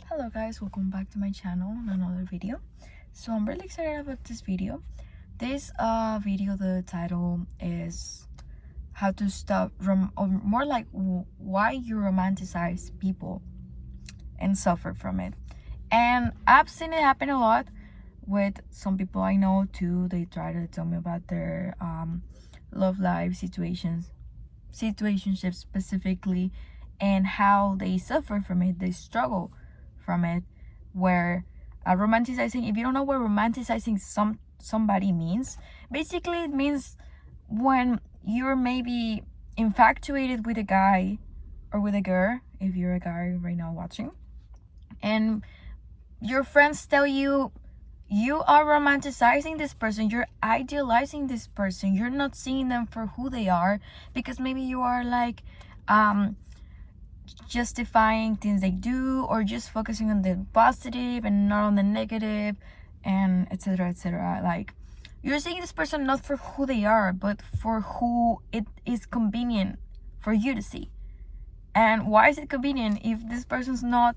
Hello guys, welcome back to my channel and another video. So I'm really excited about this video. This video, the title is how to stop or more like why you romanticize people and suffer from it. And I've seen it happen a lot with some people I know too. They try to tell me about their love life situationships specifically, and how they suffer from it, they struggle from it. Where romanticizing, if you don't know what romanticizing somebody means, basically it means when you're maybe infatuated with a guy or with a girl, if you're a guy right now watching, and your friends tell you you are romanticizing this person, you're idealizing this person, you're not seeing them for who they are, because maybe you are like justifying things they do, or just focusing on the positive and not on the negative, and etc etc. Like, you're seeing this person not for who they are, but for who it is convenient for you to see. And why is it convenient if this person's not?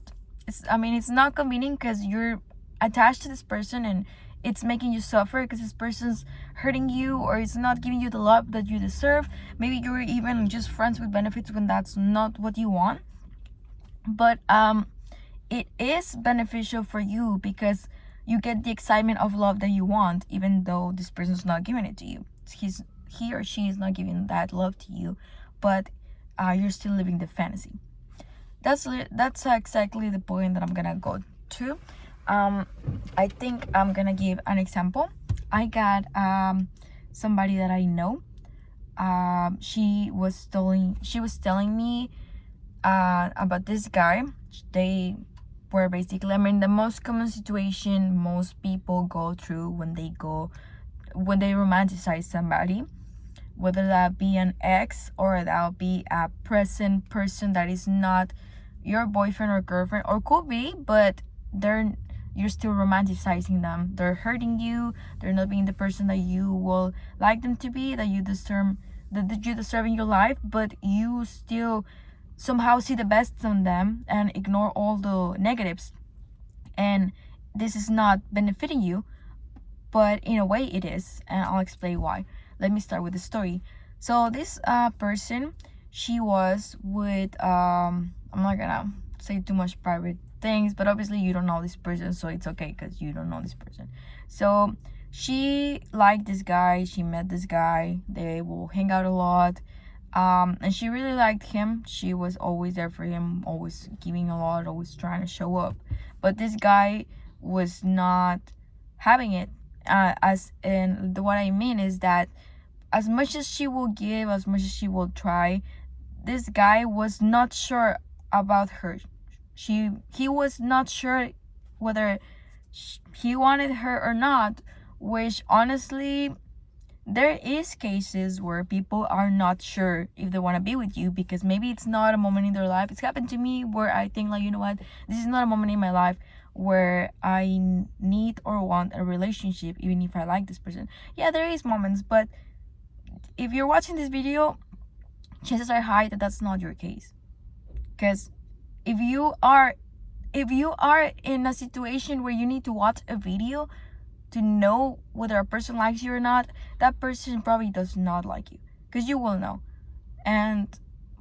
It's not convenient because you're attached to this person and it's making you suffer because this person's hurting you, or it's not giving you the love that you deserve. Maybe you're even just friends with benefits when that's not what you want. But it is beneficial for you because you get the excitement of love that you want, even though this person's not giving it to you. He or she is not giving that love to you, but you're still living the fantasy. That's exactly the point that I'm gonna go to. I think I'm gonna give an example. I got somebody that I know. She was telling me about this guy. They were basically, the most common situation most people go through when they romanticize somebody, whether that be an ex or that be a present person that is not your boyfriend or girlfriend, or could be, but you're still romanticizing them. They're hurting you. They're not being the person that you will like them to be, that you deserve in your life, but you still somehow see the best on them and ignore all the negatives. And this is not benefiting you, but in a way it is, and I'll explain why. Let me start with the story. So this person, she was with I'm not gonna say too much private things, but obviously you don't know this person, so it's okay because you don't know this person. So she liked this guy, she met this guy, they will hang out a lot, and she really liked him. She was always there for him, always giving a lot, always trying to show up. But this guy was not having it. What I mean is that as much as she will give, as much as she will try, this guy was not sure about her. He was not sure whether he wanted her or not, which honestly, there is cases where people are not sure if they want to be with you, because maybe it's not a moment in their life. It's happened to me where I think, like, you know what, this is not a moment in my life where I need or want a relationship, even if I like this person. Yeah, there is moments, but if you're watching this video, chances are high that that's not your case. Because if you are in a situation where you need to watch a video to know whether a person likes you or not, that person probably does not like you, because you will know. And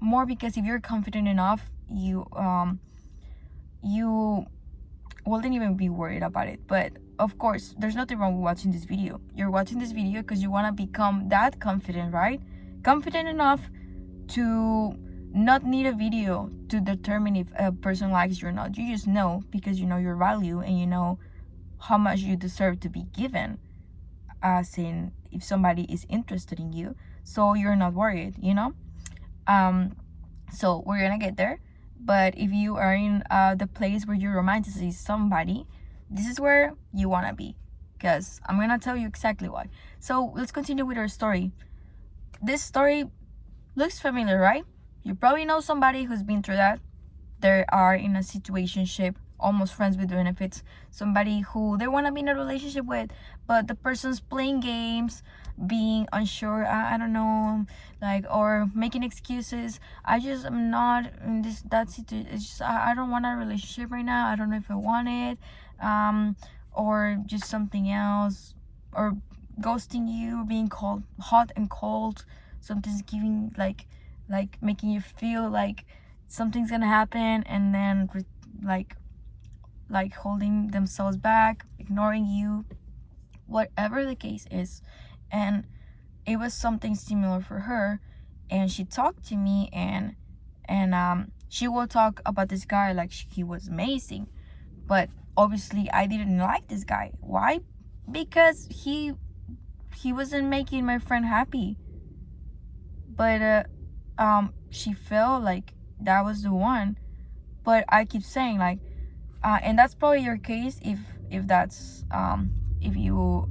more because if you're confident enough, you wouldn't even be worried about it. But of course, there's nothing wrong with watching this video. You're watching this video because you want to become that confident, right? Confident enough to not need a video to determine if a person likes you or not. You just know, because you know your value and you know how much you deserve to be given, as in if somebody is interested in you. So you're not worried, you know. So we're gonna get there. But if you are in the place where you romanticize somebody, this is where you want to be, because I'm gonna tell you exactly why. So let's continue with our story. This story looks familiar, right? You probably know somebody who's been through that. They are in a situationship almost friends with benefits, somebody who they want to be in a relationship with, but the person's playing games, being unsure, I don't know, like, or making excuses. I just am not in that situation. It's just I don't want a relationship right now. I don't know if I want it, or just something else, or ghosting you, being cold, hot and cold. Something's giving like making you feel like something's gonna happen, and then like holding themselves back, ignoring you, whatever the case is. And it was something similar for her, and she talked to me, and she will talk about this guy like he was amazing, but obviously I didn't like this guy. Why? Because he wasn't making my friend happy. But she felt like that was the one. But I keep saying, like, and that's probably your case, if that's if you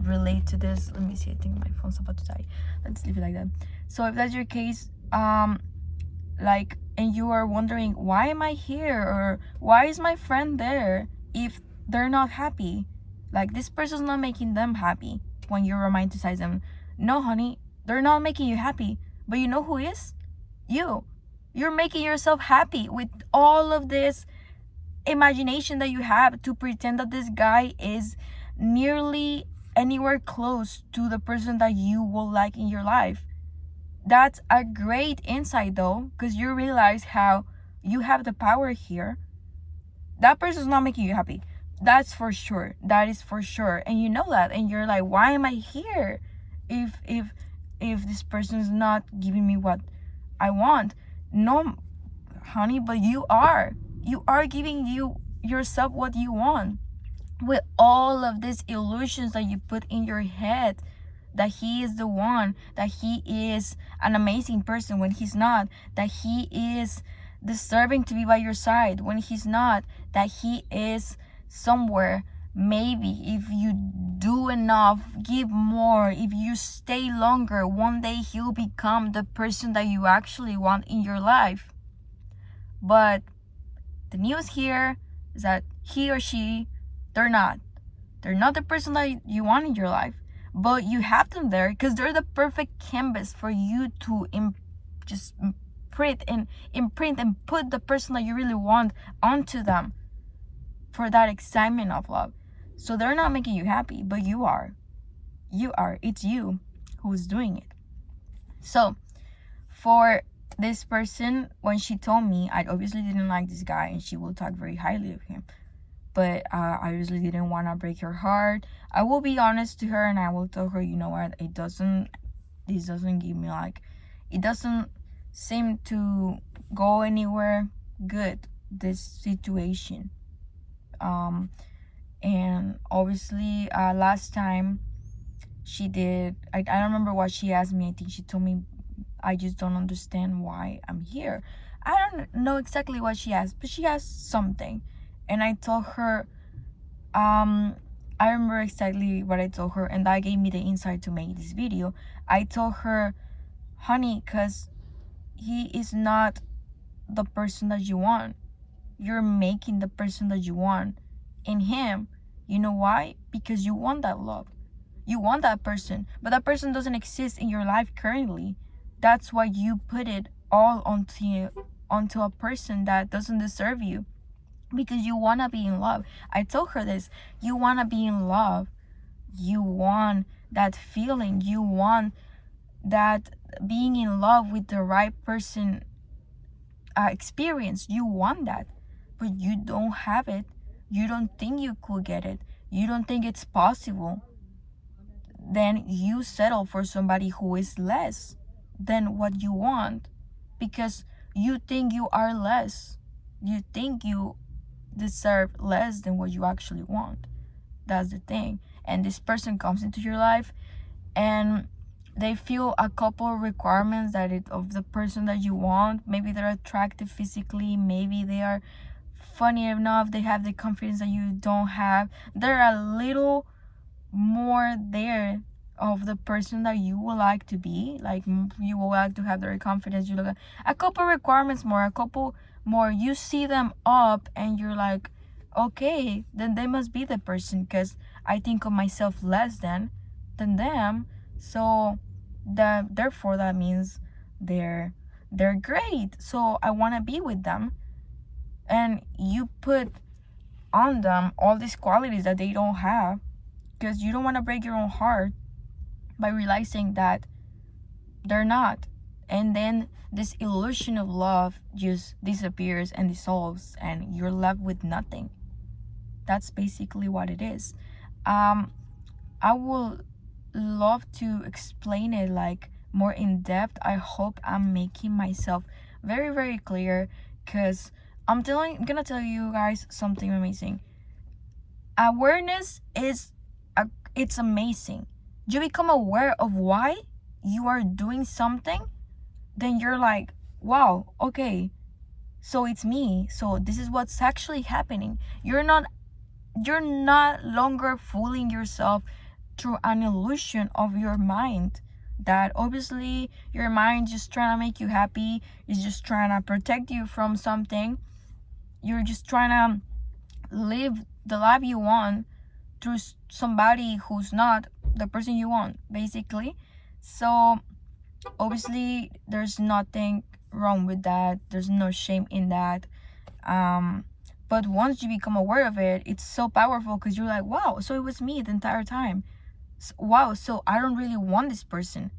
relate to this. Let me see, I think my phone's about to die. Let's leave it like that. So if that's your case, like, and you are wondering, why am I here, or why is my friend there if they're not happy? Like, this person's not making them happy when you romanticize them. No, honey, they're not making you happy. But you know who is? You're making yourself happy with all of this imagination that you have to pretend that this guy is nearly anywhere close to the person that you will like in your life. That's a great insight, though, because you realize how you have the power here. That person's not making you happy. That's for sure. That is for sure. And you know that, and you're like, why am I here if this person's not giving me what I want? No, honey, but you are giving yourself what you want, with all of these illusions that you put in your head, that he is the one, that he is an amazing person when he's not, that he is deserving to be by your side when he's not, that he is somewhere. Maybe if you do enough, give more, if you stay longer, one day he'll become the person that you actually want in your life. But the news here is that he or she, they're not the person that you want in your life. But you have them there because they're the perfect canvas for you to just imprint and put the person that you really want onto them, for that excitement of love. So they're not making you happy, but you are. It's you who's doing it. So for this person, when she told me, I obviously didn't like this guy, and she will talk very highly of him, but I obviously didn't want to break her heart. I will be honest to her, and I will tell her, you know what, this doesn't give me, like, it doesn't seem to go anywhere good, this situation. And obviously last time she did, I don't remember what she asked me. I think she told me, I just don't understand why I'm here. I don't know exactly what she asked, but she asked something, and I told her, I remember exactly what I told her, and that gave me the insight to make this video. I told her, honey, because he is not the person that you want. You're making the person that you want in him. You know why? Because you want that love. You want that person, but that person doesn't exist in your life currently. That's why you put it all onto a person that doesn't deserve you, because you want to be in love. I told her this. You want to be in love. You want that feeling. You want that being in love with the right person experience. You want that, but you don't have it. You don't think you could get it. You don't think it's possible. Then you settle for somebody who is less than what you want, because you think you are less. You think you deserve less than what you actually want. That's the thing. And this person comes into your life, and they feel a couple of requirements of the person that you want. Maybe they're attractive physically, maybe they are funny enough, they have the confidence that you don't have. They're a little more there of the person that you would like to be. Like, you would like to have their confidence. You look at a couple requirements more, a couple more you see them up and you're like, okay, then they must be the person, because I think of myself less than them. So that, therefore, that means they're great, so I want to be with them. And you put on them all these qualities that they don't have, because you don't want to break your own heart by realizing that they're not. And then this illusion of love just disappears and dissolves, and you're left with nothing. That's basically what it is. I will love to explain it like more in depth. I hope I'm making myself very, very clear, because I'm gonna tell you guys something amazing. Awareness it's amazing. You become aware of why you are doing something, then you're like, wow, okay, so it's me. So this is what's actually happening. You're not longer fooling yourself through an illusion of your mind, that obviously your mind just trying to make you happy, is just trying to protect you from something. You're just trying to live the life you want through somebody who's not the person you want, basically. So obviously there's nothing wrong with that, there's no shame in that. But once you become aware of it, it's so powerful, because you're like, wow, so it was me the entire time. Wow, so I don't really want this person.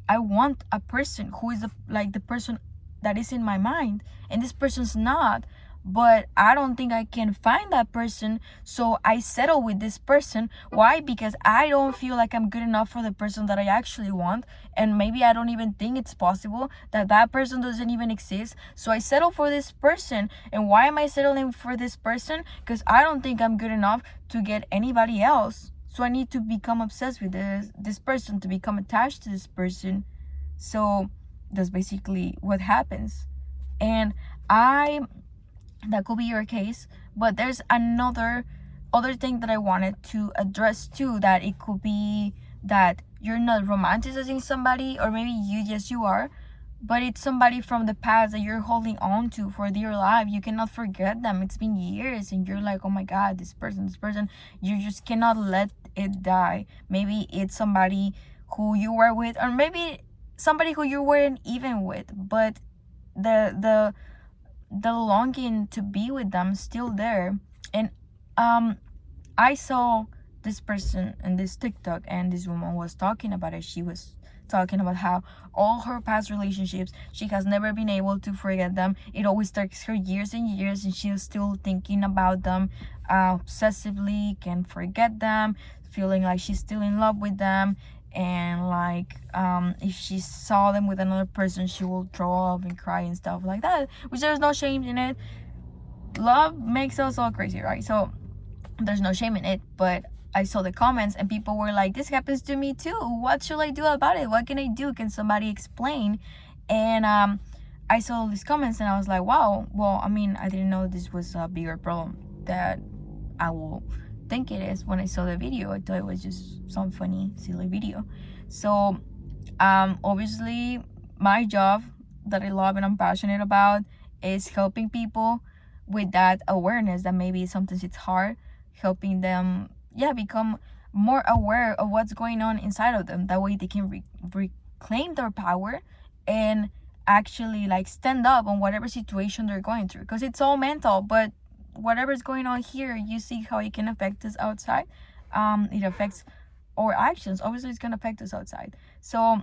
I want a person who is like the person that is in my mind, and this person's not. But I don't think I can find that person, so I settle with this person. Why? Because I don't feel like I'm good enough for the person that I actually want, and maybe I don't even think it's possible that that person doesn't even exist. So I settle for this person. And why am I settling for this person? Because I don't think I'm good enough to get anybody else. So I need to become obsessed with this person, to become attached to this person. So that's basically what happens. And that could be your case. But there's other thing that I wanted to address too, that it could be that you're not romanticizing somebody, or maybe you are, but it's somebody from the past that you're holding on to for dear life. You cannot forget them. It's been years, and you're like, oh my god, this person, you just cannot let it die. Maybe it's somebody who you were with, or maybe somebody who you weren't even with, but the longing to be with them still there. And I saw this person in this TikTok, and this woman was talking about it. She was talking about how all her past relationships, she has never been able to forget them. It always takes her years and years, and she is still thinking about them obsessively, can't forget them, feeling like she's still in love with them. And like, if she saw them with another person, she will throw up and cry and stuff like that, which there's no shame in it. Love makes us all crazy, right? So there's no shame in it. But I saw the comments, and people were like, this happens to me too, what should I do about it? What can I do? Can somebody explain? And I saw these comments, and I was like, wow, well, I mean, I didn't know this was a bigger problem that I will think it is. When I saw the video, I thought it was just some funny, silly video. So obviously my job that I love and I'm passionate about is helping people with that awareness, that maybe sometimes it's hard, helping them become more aware of what's going on inside of them. That way they can reclaim their power and actually like stand up on whatever situation they're going through, because it's all mental. But whatever's going on here, you see how it can affect us outside. It affects our actions. Obviously it's going to affect us outside. So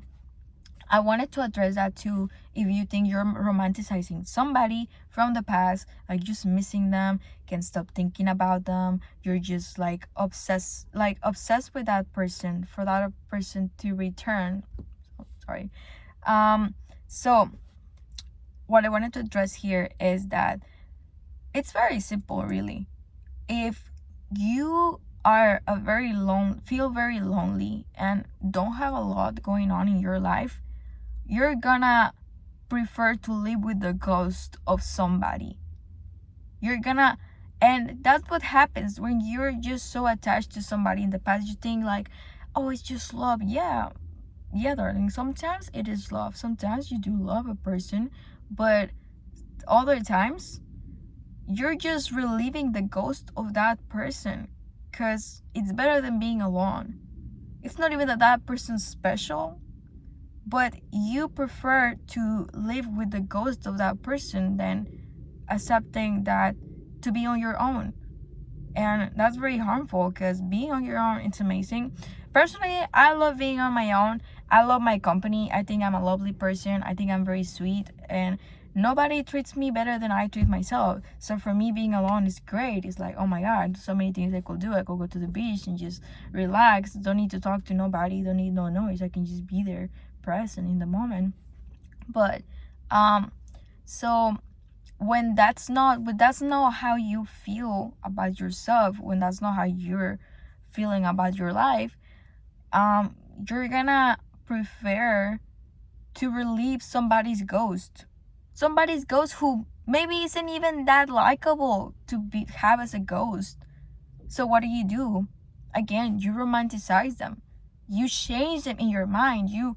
I wanted to address that too. If you think you're romanticizing somebody from the past, like just missing them, can't stop thinking about them, you're just like obsessed with that person, for that person to return. Sorry. So what I wanted to address here is that it's very simple, really. If you are feel very lonely and don't have a lot going on in your life, you're gonna prefer to live with the ghost of somebody. And that's what happens when you're just so attached to somebody in the past. You think like, oh, it's just love. Yeah, darling, sometimes it is love. Sometimes you do love a person, but other times you're just relieving the ghost of that person, because it's better than being alone. It's not even that that person's special, but you prefer to live with the ghost of that person than accepting that to be on your own. And that's very harmful, because being on your own, it's amazing. Personally, I love being on my own. I love my company. I think I'm a lovely person. I think I'm very sweet, and nobody treats me better than I treat myself. So for me, being alone is great. It's like, oh my god, so many things I could do. I could go to the beach and just relax. Don't need to talk to nobody. Don't need no noise. I can just be there, present in the moment. But so when that's not how you feel about yourself, when that's not how you're feeling about your life, you're gonna prefer to relieve somebody's ghost who maybe isn't even that likable to have as a ghost. So what do? Again, you romanticize them, you change them in your mind, you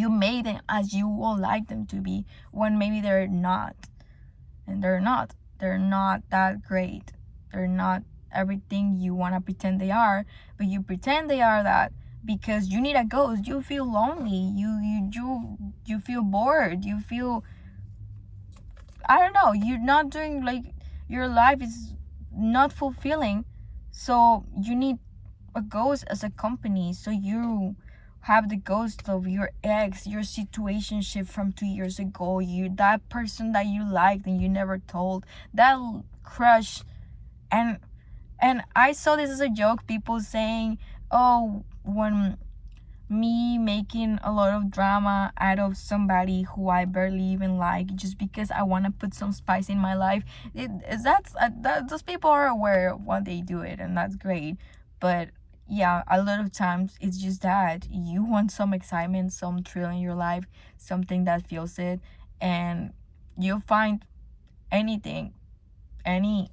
made them as you would like them to be, when maybe they're not. And they're not that great. They're not everything you want to pretend they are, but you pretend they are that because you need a ghost. You feel lonely, you feel bored, you feel, I don't know, you're not doing, like, your life is not fulfilling, so you need a ghost as a company. So you have the ghost of your ex, your situationship from 2 years ago, that person that you liked and you never told, that crush. And I saw this as a joke, people saying, oh, when me making a lot of drama out of somebody who I barely even like, just because I want to put some spice in my life, those people are aware of what they do it, and that's great. But yeah, a lot of times it's just that you want some excitement, some thrill in your life, something that feels it, and you'll find anything, any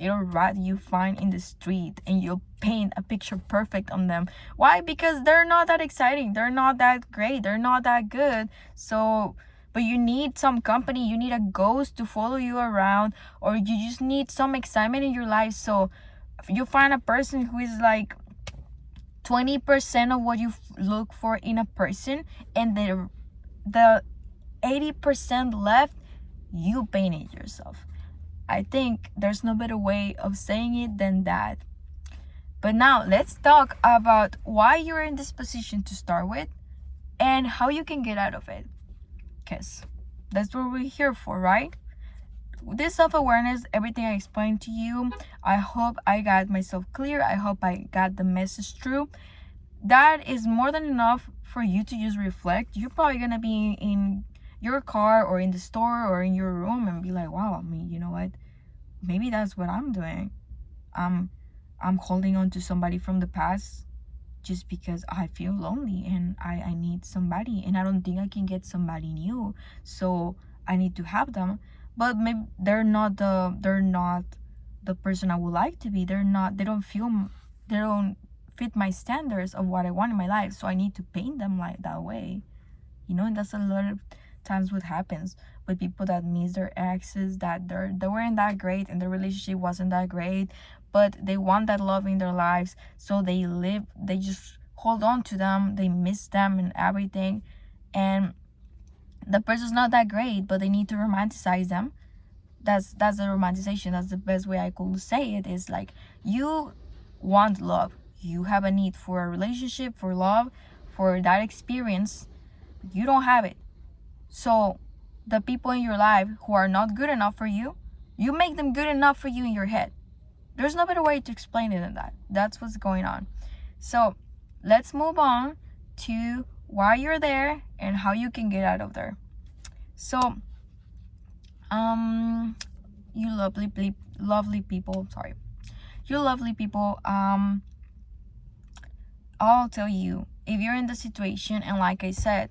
rat you find in the street, and you'll paint a picture perfect on them. Why? Because they're not that exciting, they're not that great, they're not that good. So, but you need some company, you need a ghost to follow you around, or you just need some excitement in your life. So you find a person who is like 20% of what you look for in a person, and the 80% left, you paint it yourself. I think there's no better way of saying it than that. But now let's talk about why you're in this position to start with and how you can get out of it. Because that's what we're here for, right? This self-awareness, everything I explained to you, I hope I got myself clear. I hope I got the message through. That is more than enough for you to just reflect. You're probably gonna be in your car or in the store or in your room and be like, wow, I mean, you know what, maybe that's what I'm doing. I'm holding on to somebody from the past just because I feel lonely and I need somebody, and I don't think I can get somebody new, so I need to have them. But maybe they're not the person I would like to be. They don't fit my standards of what I want in my life, so I need to paint them like that way. And that's a lot of times what happens with people that miss their exes, that they weren't that great and the relationship wasn't that great, but they want that love in their lives, so they just hold on to them, they miss them and everything, and the person's not that great, but they need to romanticize them. That's the romanticization. That's the best way I could say it. Is like, you want love, you have a need for a relationship, for love, for that experience, but you don't have it. So the people in your life who are not good enough for you, you make them good enough for you in your head. There's no better way to explain it than that. That's what's going on. So let's move on to why you're there and how you can get out of there. So you lovely people, I'll tell you, if you're in the situation, and like I said,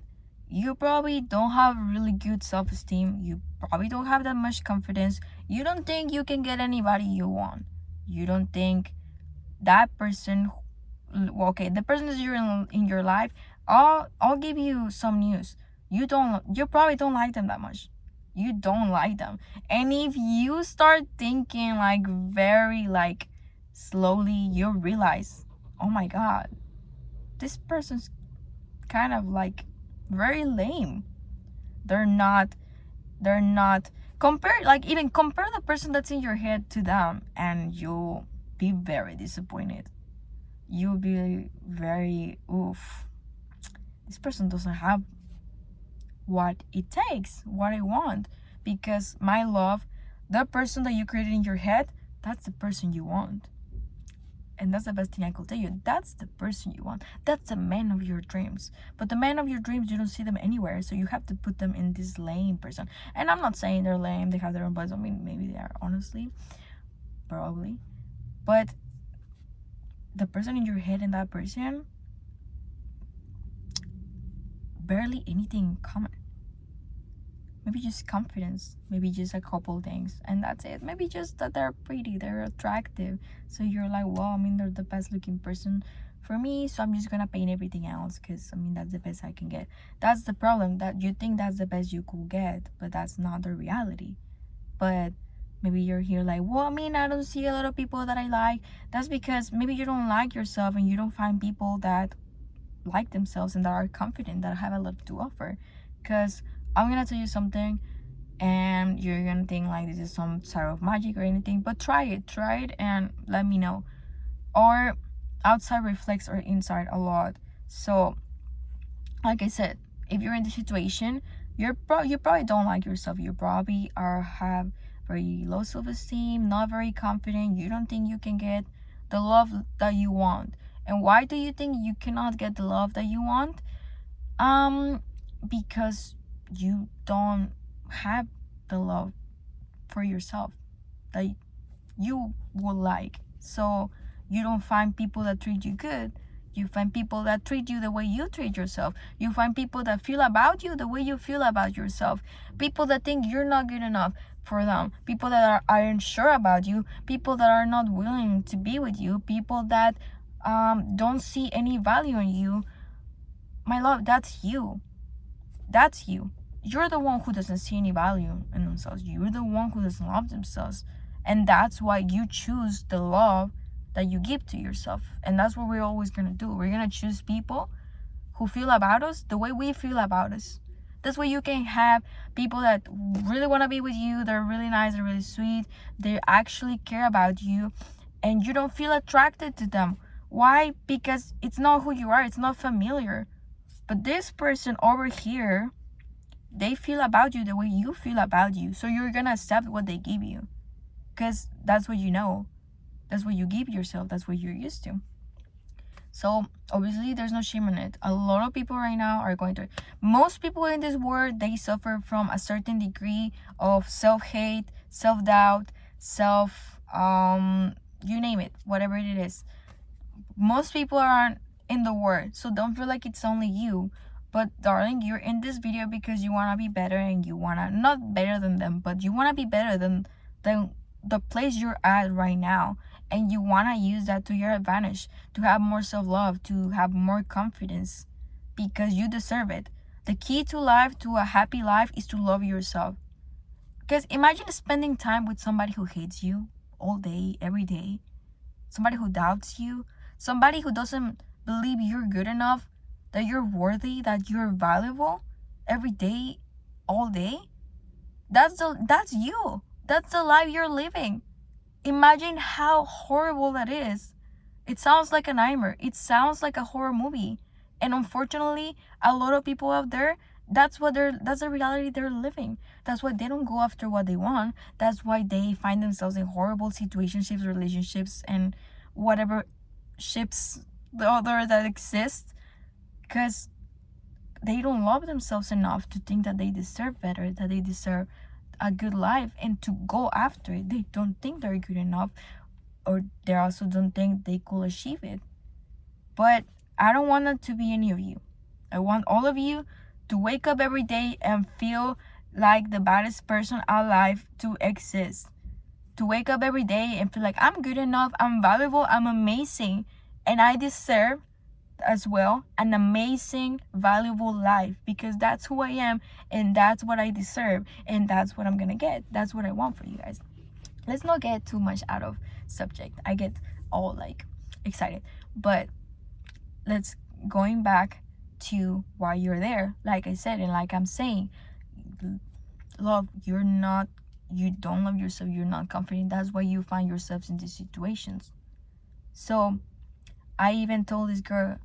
you probably don't have really good self-esteem, you probably don't have that much confidence, you don't think you can get anybody you want, you don't think that person, okay, the person is in your life, I'll give you some news. You probably don't like them that much. You don't like them. And if you start thinking like very like slowly, you'll realize, oh my god, this person's kind of like very lame. They're not compare, like even compare the person that's in your head to them, and you'll be very disappointed. You'll be very, oof, this person doesn't have what it takes, what I want. Because my love, the person that you created in your head, that's the person you want. And that's the best thing I could tell you. That's the person you want. That's the man of your dreams. But the man of your dreams, you don't see them anywhere. So you have to put them in this lame person. And I'm not saying they're lame. They have their own buzz. I mean, maybe they are, honestly. Probably. But the person in your head and that person, barely anything in common. Maybe just confidence, maybe just a couple things, and that's it. Maybe just that they're pretty, they're attractive, so you're like, well, I mean, they're the best looking person for me, so I'm just gonna paint everything else because I mean that's the best I can get. That's the problem, that you think that's the best you could get, but that's not the reality. But maybe you're here like, well, I mean, I don't see a lot of people that I like. That's because maybe you don't like yourself and you don't find people that like themselves and that are confident, that have a lot to offer. Because I'm gonna tell you something, and you're gonna think like this is some sort of magic or anything, but try it and let me know. Or outside reflects or inside a lot. So like I said, if you're in the situation, you probably don't like yourself. You probably have very low self-esteem, not very confident. You don't think you can get the love that you want. And why do you think you cannot get the love that you want? Because you don't have the love for yourself that you would like. So you don't find people that treat you good. You find people that treat you the way you treat yourself. You find people that feel about you the way you feel about yourself. People that think you're not good enough for them. People that are unsure about you. People that are not willing to be with you. People that don't see any value in you. My love, that's you. That's you. You're the one who doesn't see any value in themselves. You're the one who doesn't love themselves. And that's why you choose the love that you give to yourself. And that's what we're always going to do. We're going to choose people who feel about us the way we feel about us. That's why you can have people that really want to be with you. They're really nice. They're really sweet. They actually care about you. And you don't feel attracted to them. Why? Because it's not who you are. It's not familiar. But this person over here, they feel about you the way you feel about you. So you're going to accept what they give you. Because that's what you know. That's what you give yourself. That's what you're used to. So obviously there's no shame in it. A lot of people right now are going through it. Most people in this world, they suffer from a certain degree of self-hate, self-doubt, you name it, whatever it is. Most people aren't in the world, so don't feel like it's only you. But darling, you're in this video because you want to be better, and you want to, not better than them, but you want to be better than the place you're at right now. And you want to use that to your advantage, to have more self-love, to have more confidence, because you deserve it. The key to life, to a happy life, is to love yourself. Because imagine spending time with somebody who hates you all day, every day. Somebody who doubts you. Somebody who doesn't believe you're good enough, that you're worthy, that you're valuable every day, all day. That's you. That's the life you're living. Imagine how horrible that is. It sounds like a nightmare. It sounds like a horror movie. And unfortunately, a lot of people out there, that's the reality they're living. That's why they don't go after what they want. That's why they find themselves in horrible situationships, relationships, and whatever ships the other that exist. Because they don't love themselves enough to think that they deserve better, that they deserve a good life, and to go after it. They don't think they're good enough, or they also don't think they could achieve it. But I don't want that to be any of you. I want all of you to wake up every day and feel like the baddest person alive to exist. To wake up every day and feel like I'm good enough, I'm valuable, I'm amazing, and I deserve as well an amazing, valuable life, because that's who I am and that's what I deserve and that's what I'm gonna get. That's what I want for you guys. Let's not get too much out of subject. I get all like excited, but let's going back to why you're there. Like I said, and like I'm saying, love, you don't love yourself, you're not confident. That's why you find yourselves in these situations. So I even told this girl,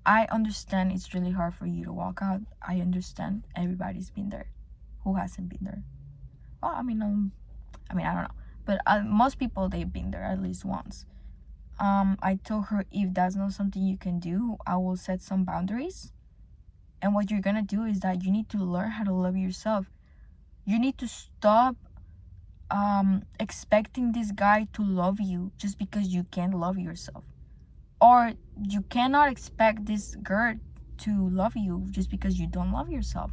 I understand it's really hard for you to walk out. I understand. Everybody's been there. Who hasn't been there? Well, I don't know, but most people, they've been there at least once. I told her, if that's not something you can do, I will set some boundaries. And what you're gonna do is that you need to learn how to love yourself. You need to stop expecting this guy to love you just because you can't love yourself. Or you cannot expect this girl to love you just because you don't love yourself.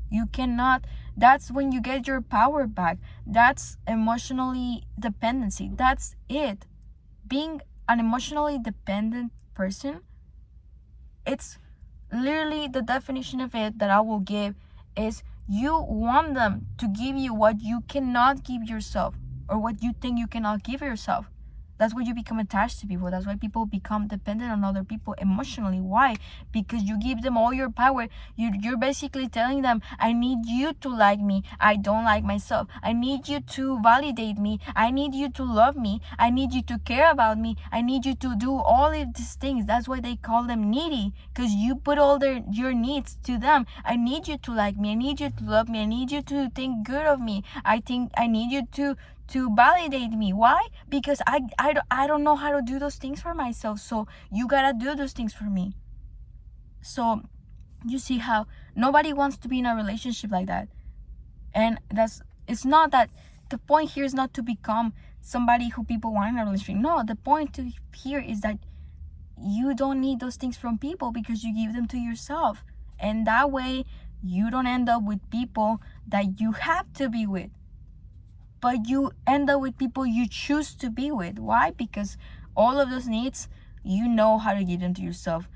You cannot. That's when you get your power back. That's emotionally dependency. That's it. Being an emotionally dependent person, it's literally the definition of it that I will give is you want them to give you what you cannot give yourself, or what you think you cannot give yourself. That's why you become attached to people. That's why people become dependent on other people emotionally. Why? Because you give them all your power. You're basically telling them, I need you to like me. I don't like myself. I need you to validate me. I need you to love me. I need you to care about me. I need you to do all of these things. That's why they call them needy, because you put all your needs to them. I need you to like me. I need you to love me. I need you to think good of me. I need you to validate me. Why? Because I don't know how to do those things for myself, so you gotta do those things for me. So you see how nobody wants to be in a relationship like that. And it's not that the point here is not to become somebody who people want in a relationship. No, the point here is that you don't need those things from people because you give them to yourself. And that way you don't end up with people that you have to be with, but you end up with people you choose to be with. Why? Because all of those needs, you know how to give them to yourself.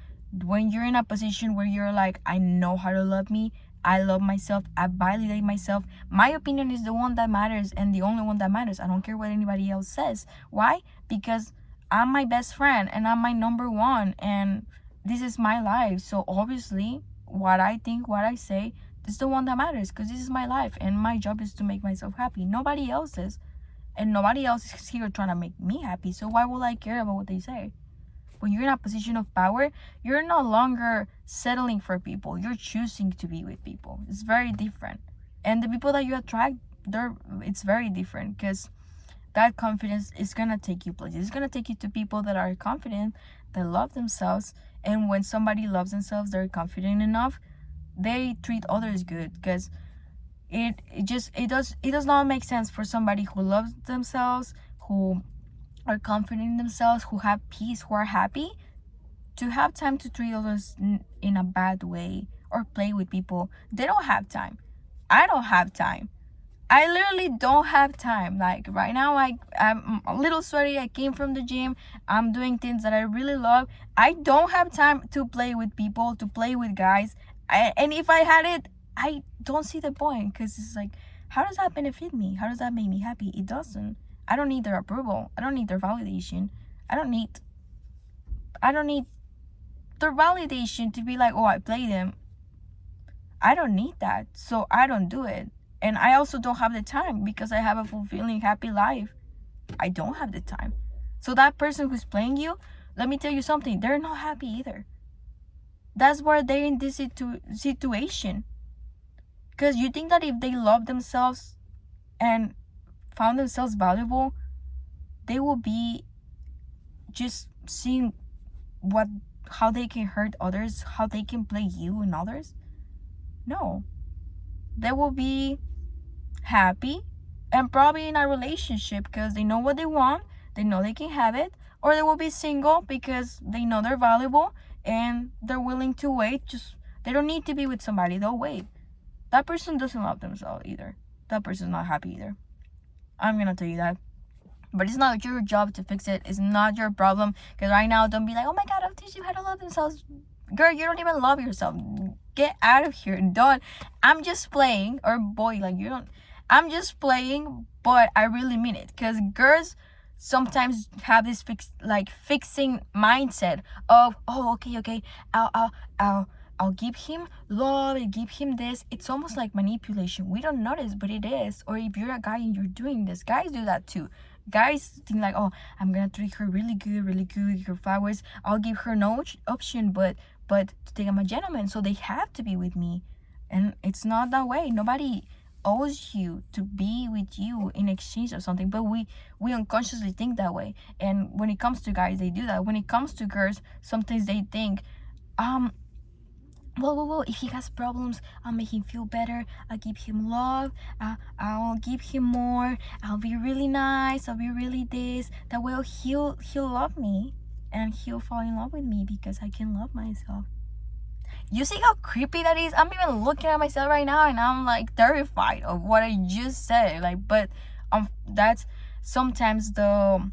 When you're in a position where you're like, I know how to love me, I love myself, I validate myself, my opinion is the one that matters and the only one that matters. I don't care what anybody else says. Why? Because I'm my best friend and I'm my number one and this is my life. So obviously what I think, what I say, this is the one that matters, because this is my life and my job is to make myself happy. Nobody else is. And nobody else is here trying to make me happy. So why will I care about what they say? When you're in a position of power, you're no longer settling for people. You're choosing to be with people. It's very different. And the people that you attract, it's very different, because that confidence is going to take you places. It's going to take you to people that are confident, that love themselves. And when somebody loves themselves, they're confident enough, they treat others good, because it does not make sense for somebody who loves themselves, who are confident in themselves, who have peace, who are happy, to have time to treat others in a bad way or play with people. They don't have time. I don't have time. I literally don't have time. Like right now, I'm a little sweaty. I came from the gym. I'm doing things that I really love. I don't have time to play with people, to play with guys. And if I had it, I don't see the point, because it's like, how does that benefit me? How does that make me happy? It doesn't. I don't need their approval. I don't need their validation. I don't need their validation to be like, oh, I play them. I don't need that, so I don't do it. And I also don't have the time, because I have a fulfilling, happy life. I don't have the time. So that person who's playing you, let me tell you something, they're not happy either. That's why they're in this situation. Because you think that if they love themselves and found themselves valuable, they will be just seeing how they can hurt others, how they can play you and others. No. They will be happy and probably in a relationship because they know what they want, they know they can have it, or they will be single because they know they're valuable and they're willing to wait. They don't need to be with somebody, they'll wait. That person doesn't love themselves either. That person's not happy either. I'm gonna tell you that. But it's not your job to fix it. It's not your problem. Because right now, don't be like, oh my God, I'll teach you how to love themselves. Girl, you don't even love yourself. Get out of here. Don't. I'm just playing. Or boy, like you don't. I'm just playing, but I really mean it. Because girls sometimes have this fixing mindset of, oh, okay, I'll give him love, I'll give him this. It's almost like manipulation. We don't notice, but it is. Or if you're a guy and you're doing this, guys do that too. Guys think like, oh, I'm gonna treat her really good, give her flowers. I'll give her no option, but to think I'm a gentleman, so they have to be with me. And it's not that way. Nobody owes you to be with you in exchange of something, but we unconsciously think that way. And when it comes to guys, they do that. When it comes to girls, sometimes they think, well, if he has problems, I'll make him feel better. I'll give him love. I'll give him more. I'll be really nice. I'll be really this. That way he'll love me, and he'll fall in love with me because I can love myself. You see how creepy that is? I'm even looking at myself right now, and I'm like terrified of what I just said. Like, but that's sometimes the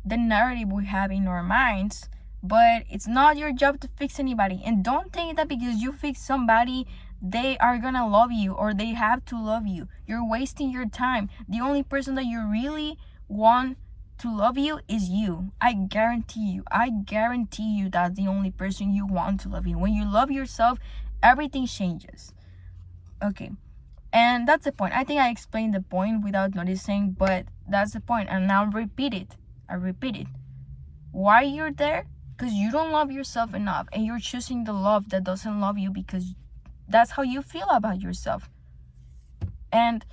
narrative we have in our minds. But it's not your job to fix anybody. And don't think that because you fix somebody, they are gonna love you or they have to love you. You're wasting your time. The only person that you really want to love you is you. I guarantee you that's the only person you want to love you. When you love yourself, everything changes. Okay. And that's the point. I think I explained the point without noticing, but that's the point. And now I repeat it. Why you're there? Because you don't love yourself enough, and you're choosing the love that doesn't love you because that's how you feel about yourself. And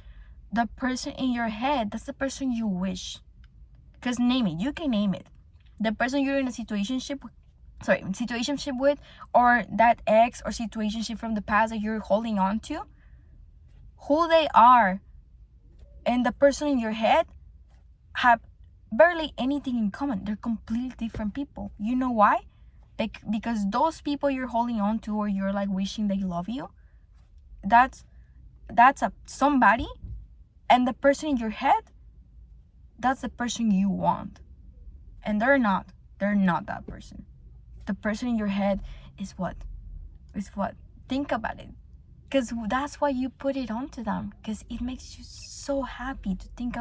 the person in your head, that's the person you wish. Because name it. You can name it. The person you're in a situationship with, or that ex or situationship from the past that you're holding on to, who they are and the person in your head have barely anything in common. They're completely different people. You know why? Because those people you're holding on to, or you're like wishing they love you, that's a somebody, and the person in your head, that's the person you want. And they're not that person. The person in your head is what? Think about it. Because that's why you put it onto them. Because it makes you so happy to think